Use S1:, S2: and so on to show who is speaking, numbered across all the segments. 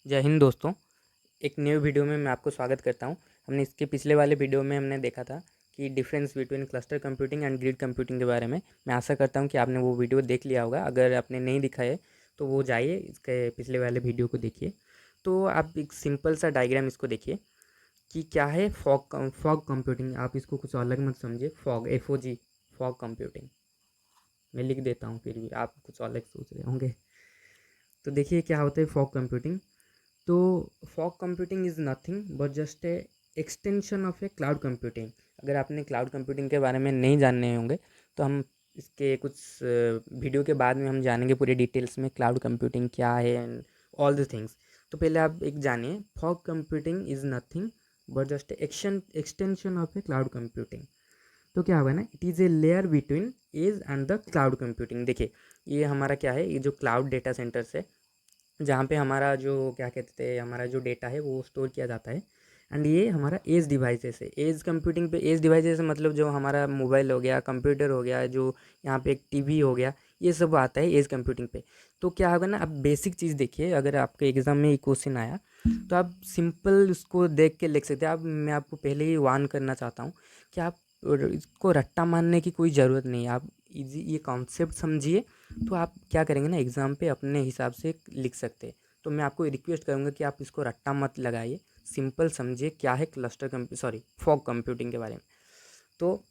S1: जय हिंद दोस्तों। एक न्यू वीडियो में मैं आपको स्वागत करता हूं। हमने इसके पिछले वाले वीडियो में हमने देखा था कि difference between cluster computing and grid computing के बारे में। मैं आशा करता हूं कि आपने वो वीडियो देख लिया होगा। अगर आपने नहीं दिखा है तो वो जाइए इसके पिछले वाले वीडियो को देखिए। तो आप एक सिंपल सा डायग्राम इसको देखिए कि क्या है फॉग कंप्यूटिंग। आप इसको कुछ अलग मत समझिए। FOG फॉग कंप्यूटिंग मैं लिख देता हूँ, फिर भी आप कुछ अलग सोच रहे होंगे। तो देखिए क्या होता है फॉग कंप्यूटिंग। तो fog computing is nothing but just a extension of a cloud computing. अगर आपने क्लाउड कंप्यूटिंग के बारे में नहीं जानने होंगे तो हम इसके कुछ वीडियो के बाद में हम जानेंगे पूरे डिटेल्स में क्लाउड कंप्यूटिंग क्या है एंड ऑल द थिंग्स। तो पहले आप एक जानिए, fog computing is nothing but just extension of a cloud computing. तो क्या होगा ना, it is a layer between edge and the cloud computing. देखिए ये हमारा क्या है, ये जो क्लाउड डेटा सेंटर्स है जहाँ पे हमारा जो क्या कहते हैं हमारा जो डेटा है वो स्टोर किया जाता है। एंड ये हमारा एज डिवाइसेस है। एज कंप्यूटिंग पे एज डिवाइसेस मतलब जो हमारा मोबाइल हो गया, कंप्यूटर हो गया, जो यहाँ पे एक टीवी हो गया, ये सब आता है एज कंप्यूटिंग पे। तो क्या होगा ना, आप बेसिक चीज़ देखिए। अगर आपके एग्ज़ाम में ये क्वेश्चन आया तो आप सिंपल उसको देख के लिख सकते हैं। आप मैं आपको पहले ही वार्न करना चाहता हूँ कि आप इसको रट्टा मारने की कोई ज़रूरत नहीं है। आप इजी ये कॉन्सेप्ट समझिए तो आप क्या करेंगे ना, एग्ज़ाम पे अपने हिसाब से लिख सकते हैं। तो मैं आपको रिक्वेस्ट करूँगा कि आप इसको रट्टा मत लगाइए, सिंपल समझिए क्या है फॉग कंप्यूटिंग के बारे में। तो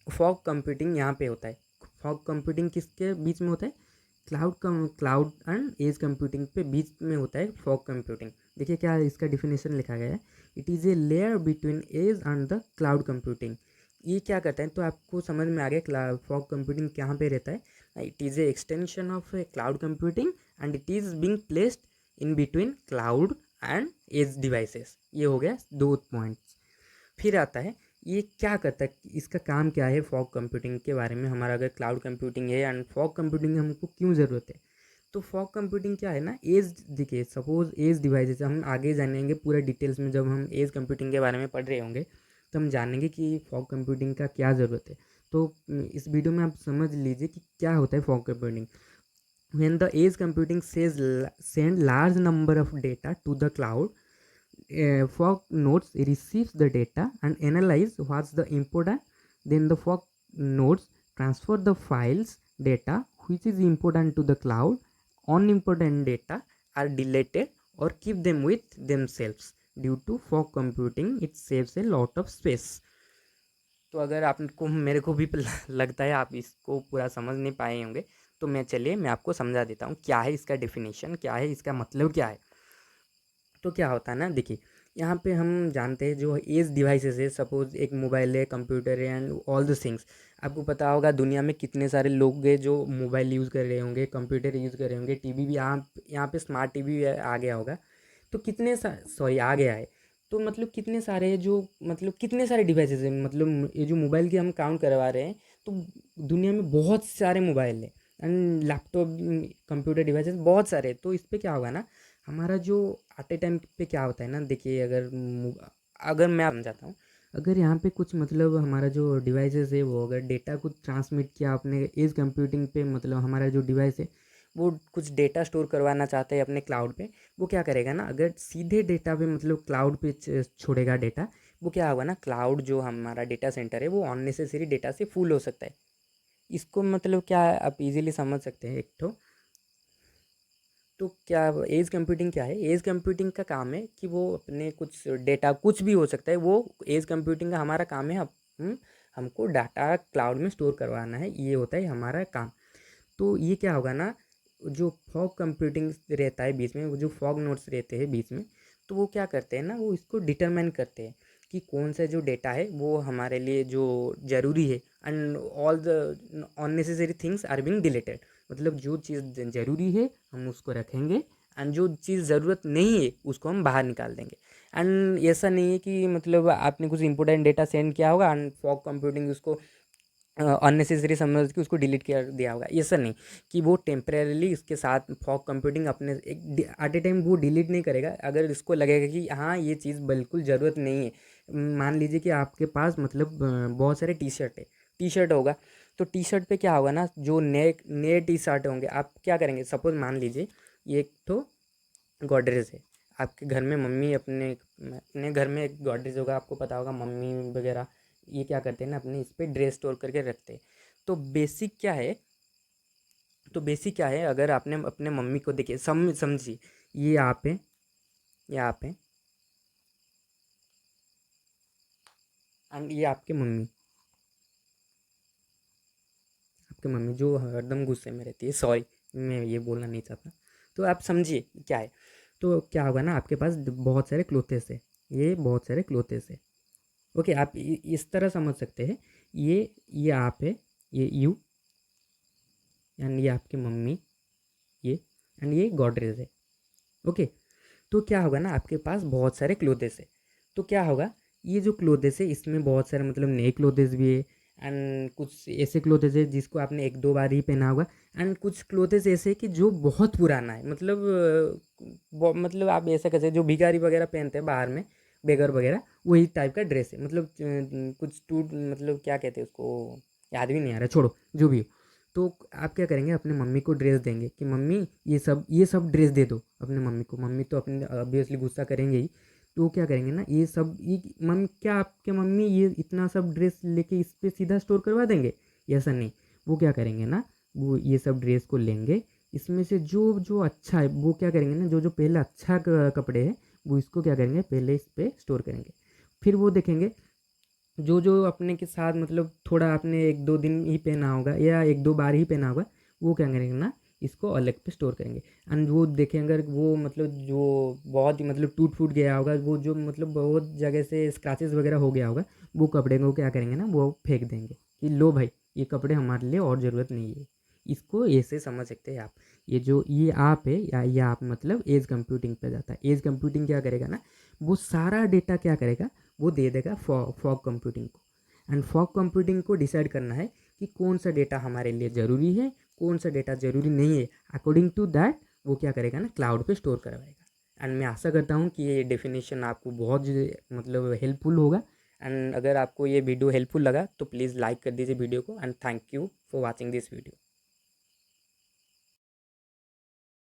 S1: फॉग कंप्यूटिंग यहाँ पे होता है। फॉग कंप्यूटिंग किसके बीच में होता है? क्लाउड एंड एज कंप्यूटिंग पे बीच में होता है फॉग कंप्यूटिंग। देखिए क्या इसका डिफिनेशन लिखा गया है, it is a layer between edge and the cloud computing. ये क्या करता है, तो आपको समझ में आ गया फॉग कंप्यूटिंग कहाँ पे रहता है। It is a extension of a cloud computing and it is being placed in between cloud and edge devices. ये हो गया 2 पॉइंट्स। फिर आता है ये क्या करता है, इसका काम क्या है फॉग कंप्यूटिंग के बारे में। हमारा अगर क्लाउड कंप्यूटिंग है एंड फॉग कंप्यूटिंग हमको क्यों ज़रूरत है, तो फॉग कंप्यूटिंग क्या है ना, एज देखिए सपोज एज डिवाइसेस हम आगे जानेंगे पूरा डिटेल्स में। जब हम एज कंप्यूटिंग के बारे में पढ़ रहे होंगे तो हम जानेंगे कि फॉग कंप्यूटिंग का क्या ज़रूरत है। तो इस वीडियो में आप समझ लीजिए कि क्या होता है fog computing. when the edge computing send large number of data to the cloud, fog nodes receives the data and analyze what's the important. Then the fog nodes transfer the files data which is important to the cloud. Unimportant data are deleted or keep them with themselves. Due to fog computing it saves a lot of space. तो अगर आपको मेरे को भी लगता है आप इसको पूरा समझ नहीं पाए होंगे, तो मैं आपको समझा देता हूँ क्या है इसका डेफिनेशन, क्या है इसका मतलब क्या है। तो क्या होता है ना, देखिए यहाँ पे हम जानते हैं जो एज डिवाइसेस है, सपोज एक मोबाइल है, कंप्यूटर है एंड ऑल द थिंग्स। आपको पता होगा दुनिया में कितने सारे लोग हैं जो मोबाइल यूज़ कर रहे होंगे, कंप्यूटर यूज़ कर रहे होंगे, टीवी भी यहाँ पे स्मार्ट टीवी आ गया होगा। तो आ गया है। तो मतलब कितने सारे जो मतलब कितने सारे डिवाइसेस हैं, मतलब ये जो मोबाइल की हम काउंट करवा रहे हैं तो दुनिया में बहुत सारे मोबाइल है एंड लैपटॉप, कंप्यूटर डिवाइसेस बहुत सारे हैं। तो इस पर क्या होगा ना, हमारा जो एट ए टाइम पे क्या होता है ना, देखिए अगर मैं समझाता हूँ। अगर यहाँ पे कुछ मतलब हमारा जो डिवाइसेस है वो अगर डेटा कुछ ट्रांसमिट किया अपने एज कंप्यूटिंग पे, मतलब हमारा जो डिवाइस है वो कुछ डेटा स्टोर करवाना चाहते हैं अपने क्लाउड पे, वो क्या करेगा ना, अगर सीधे डेटा पे मतलब क्लाउड पे छोड़ेगा डेटा, वो क्या होगा ना, क्लाउड जो हमारा डेटा सेंटर है वो अननेसेसरी डेटा से फुल हो सकता है। इसको मतलब क्या आप इजीली समझ सकते हैं। एक तो क्या एज कंप्यूटिंग क्या है, एज कंप्यूटिंग का काम है कि वो अपने कुछ डेटा, कुछ भी हो सकता है, वो एज कंप्यूटिंग का हमारा काम है। हमको डाटा क्लाउड में स्टोर करवाना है, ये होता है हमारा काम। तो ये क्या होगा ना, जो फॉग कंप्यूटिंग रहता है बीच में, वो जो फॉग नोड्स रहते हैं बीच में, तो वो क्या करते हैं ना, वो इसको डिटरमाइन करते हैं कि कौन सा जो डेटा है वो हमारे लिए जो ज़रूरी है and all the unnecessary things are being deleted. मतलब जो चीज़ ज़रूरी है हम उसको रखेंगे एंड जो चीज़ ज़रूरत नहीं है उसको हम बाहर निकाल देंगे। एंड ऐसा नहीं है कि मतलब आपने कुछ इंपॉर्टेंट डेटा सेंड किया होगा एंड फॉग कंप्यूटिंग उसको अननेसेसरी समझ के उसको डिलीट कर दिया होगा, ऐसा नहीं। कि वो टेम्परेरीली इसके साथ फॉग कंप्यूटिंग अपने एक एट ए टाइम वो डिलीट नहीं करेगा। अगर इसको लगेगा कि हाँ ये चीज़ बिल्कुल ज़रूरत नहीं है, मान लीजिए कि आपके पास मतलब बहुत सारे टी शर्ट होगा, तो टी शर्ट पे क्या होगा ना, जो नए नए टी शर्ट होंगे आप क्या करेंगे, सपोज मान लीजिए ये एक तो गॉडरेज है, आपके घर में मम्मी अपने अपने घर में एक गॉडरेज होगा, आपको पता होगा मम्मी वगैरह ये क्या करते हैं ना, अपने इस पे ड्रेस स्टोर करके रखते हैं। तो बेसिक क्या है, अगर आपने अपने मम्मी को देखिए, समझिए, ये आप हैं, ये आप हैं, एंड ये आपके मम्मी जो हरदम गुस्से में रहती है, सॉरी मैं ये बोलना नहीं चाहता। तो आप समझिए क्या है। तो क्या होगा ना, आपके पास बहुत सारे क्लोथेस है, ये बहुत सारे क्लोथेस है। ओके, आप इस तरह समझ सकते हैं, ये आप है, ये यू, एंड ये आपकी मम्मी, ये, एंड ये गॉडरेज है। ओके, तो क्या होगा ना, आपके पास बहुत सारे क्लोथेस है। तो क्या होगा, ये जो क्लोथेस है इसमें बहुत सारे मतलब नए क्लोथेस भी है, एंड कुछ ऐसे क्लोथेस है जिसको आपने एक दो बार ही पहना होगा, एंड कुछ क्लोथेस ऐसे है कि जो बहुत पुराना है, मतलब मतलब आप ऐसा कैसे, जो भिखारी वगैरह पहनते हैं बाहर में, बेगर वगैरह, वही टाइप का ड्रेस है, मतलब कुछ टूट, मतलब क्या कहते हैं उसको, याद भी नहीं आ रहा, छोड़ो जो भी हो। तो आप क्या करेंगे, अपने मम्मी को ड्रेस देंगे कि मम्मी ये सब ड्रेस दे दो अपने मम्मी को। मम्मी तो अपने ऑब्वियसली गुस्सा करेंगे ही, तो वो क्या करेंगे ना, ये मम्मी, क्या आपके मम्मी ये इतना सब ड्रेस लेके इस पे सीधा स्टोर करवा देंगे? ऐसा नहीं, वो क्या करेंगे ना, वो ये सब ड्रेस को लेंगे, इसमें से जो जो अच्छा है वो क्या करेंगे ना, जो जो पहले अच्छा कपड़े है, वो इसको क्या करेंगे, पहले इस पे स्टोर करेंगे। फिर वो देखेंगे जो जो अपने के साथ मतलब थोड़ा आपने एक दो दिन ही पहना होगा या एक दो बार ही पहना होगा, वो क्या करेंगे ना, इसको अलग पे स्टोर करेंगे। एंड वो देखें, अगर वो मतलब जो बहुत ही मतलब टूट फूट गया होगा, वो जो मतलब बहुत जगह से स्क्रैचेस वगैरह हो गया होगा, वो कपड़े को क्या करेंगे ना, वो फेंक देंगे कि लो भाई, ये कपड़े हमारे लिए और ज़रूरत नहीं है। इसको ऐसे समझ सकते हैं आप। ये आप है, या ये आप मतलब एज कंप्यूटिंग पे जाता है। एज कंप्यूटिंग क्या करेगा ना, वो सारा डेटा क्या करेगा, वो दे देगा फॉग कंप्यूटिंग को। एंड फॉग कंप्यूटिंग को डिसाइड करना है कि कौन सा डेटा हमारे लिए ज़रूरी है, कौन सा डेटा ज़रूरी नहीं है। अकॉर्डिंग टू दैट वो क्या करेगा ना, क्लाउड पे स्टोर करवाएगा। एंड मैं आशा करता हूँ कि ये डेफिनेशन आपको बहुत मतलब हेल्पफुल होगा। एंड अगर आपको ये वीडियो हेल्पफुल लगा तो प्लीज़ लाइक कर दीजिए वीडियो को, and thank you for watching this video.